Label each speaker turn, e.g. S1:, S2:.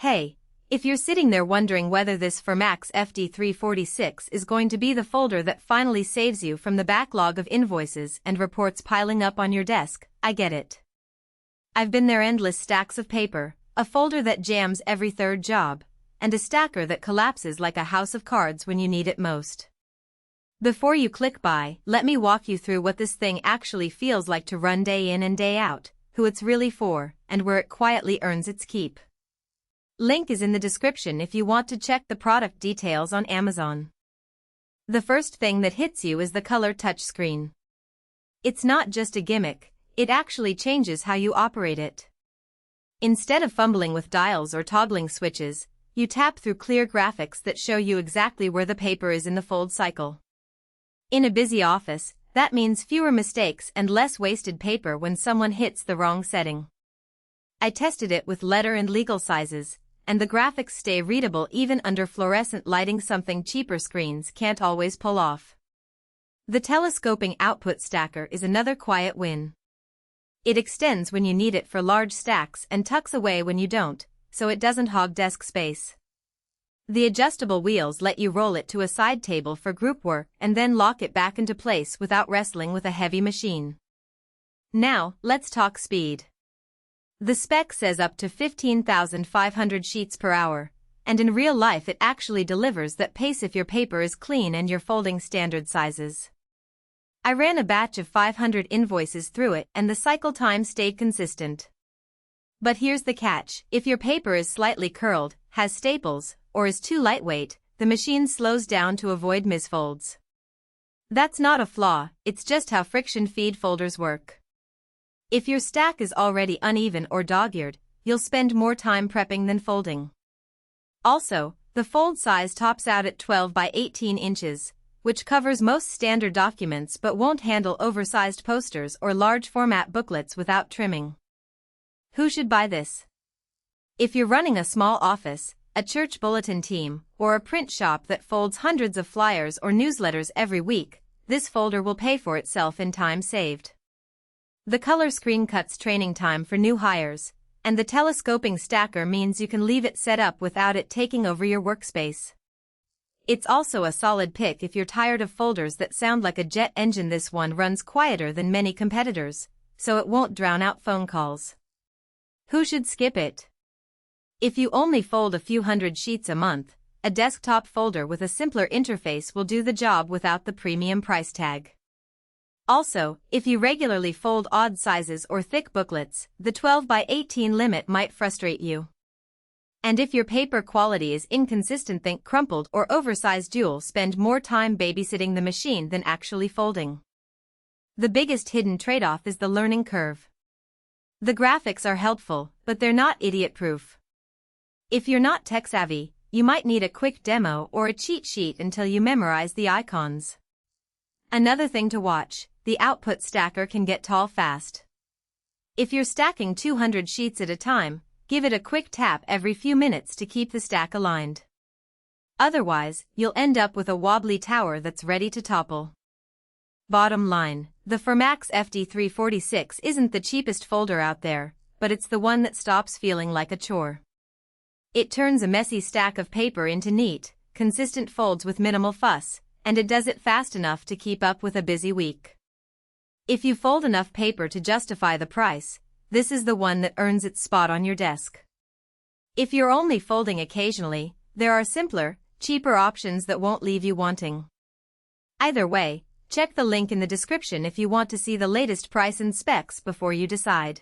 S1: Hey, if you're sitting there wondering whether this Formax FD346 is going to be the folder that finally saves you from the backlog of invoices and reports piling up on your desk, I get it. I've been there: endless stacks of paper, a folder that jams every third job, and a stacker that collapses like a house of cards when you need it most. Before you click buy, let me walk you through what this thing actually feels like to run day in and day out, who it's really for, and where it quietly earns its keep. Link is in the description if you want to check the product details on Amazon. The first thing that hits you is the color touchscreen. It's not just a gimmick, it actually changes how you operate it. Instead of fumbling with dials or toggling switches, you tap through clear graphics that show you exactly where the paper is in the fold cycle. In a busy office, that means fewer mistakes and less wasted paper when someone hits the wrong setting. I tested it with letter and legal sizes, and the graphics stay readable even under fluorescent lighting, something cheaper screens can't always pull off. The telescoping output stacker is another quiet win. It extends when you need it for large stacks and tucks away when you don't, so it doesn't hog desk space. The adjustable wheels let you roll it to a side table for group work and then lock it back into place without wrestling with a heavy machine. Now, let's talk speed. The spec says up to 15,500 sheets per hour, and in real life it actually delivers that pace if your paper is clean and you're folding standard sizes. I ran a batch of 500 invoices through it and the cycle time stayed consistent. But here's the catch: if your paper is slightly curled, has staples, or is too lightweight, the machine slows down to avoid misfolds. That's not a flaw, it's just how friction feed folders work. If your stack is already uneven or dog-eared, you'll spend more time prepping than folding. Also, the fold size tops out at 12 by 18 inches, which covers most standard documents but won't handle oversized posters or large format booklets without trimming. Who should buy this? If you're running a small office, a church bulletin team, or a print shop that folds hundreds of flyers or newsletters every week, this folder will pay for itself in time saved. The color screen cuts training time for new hires, and the telescoping stacker means you can leave it set up without it taking over your workspace. It's also a solid pick if you're tired of folders that sound like a jet engine. This one runs quieter than many competitors, so it won't drown out phone calls. Who should skip it? If you only fold a few hundred sheets a month, a desktop folder with a simpler interface will do the job without the premium price tag. Also, if you regularly fold odd sizes or thick booklets, the 12 by 18 limit might frustrate you. And if your paper quality is inconsistent, think crumpled or oversized, you'll spend more time babysitting the machine than actually folding. The biggest hidden trade-off is the learning curve. The graphics are helpful, but they're not idiot-proof. If you're not tech-savvy, you might need a quick demo or a cheat sheet until you memorize the icons. Another thing to watch: the output stacker can get tall fast. If you're stacking 200 sheets at a time, give it a quick tap every few minutes to keep the stack aligned. Otherwise, you'll end up with a wobbly tower that's ready to topple. Bottom line, the Formax FD346 isn't the cheapest folder out there, but it's the one that stops feeling like a chore. It turns a messy stack of paper into neat, consistent folds with minimal fuss, and it does it fast enough to keep up with a busy week. If you fold enough paper to justify the price, this is the one that earns its spot on your desk. If you're only folding occasionally, there are simpler, cheaper options that won't leave you wanting. Either way, check the link in the description if you want to see the latest price and specs before you decide.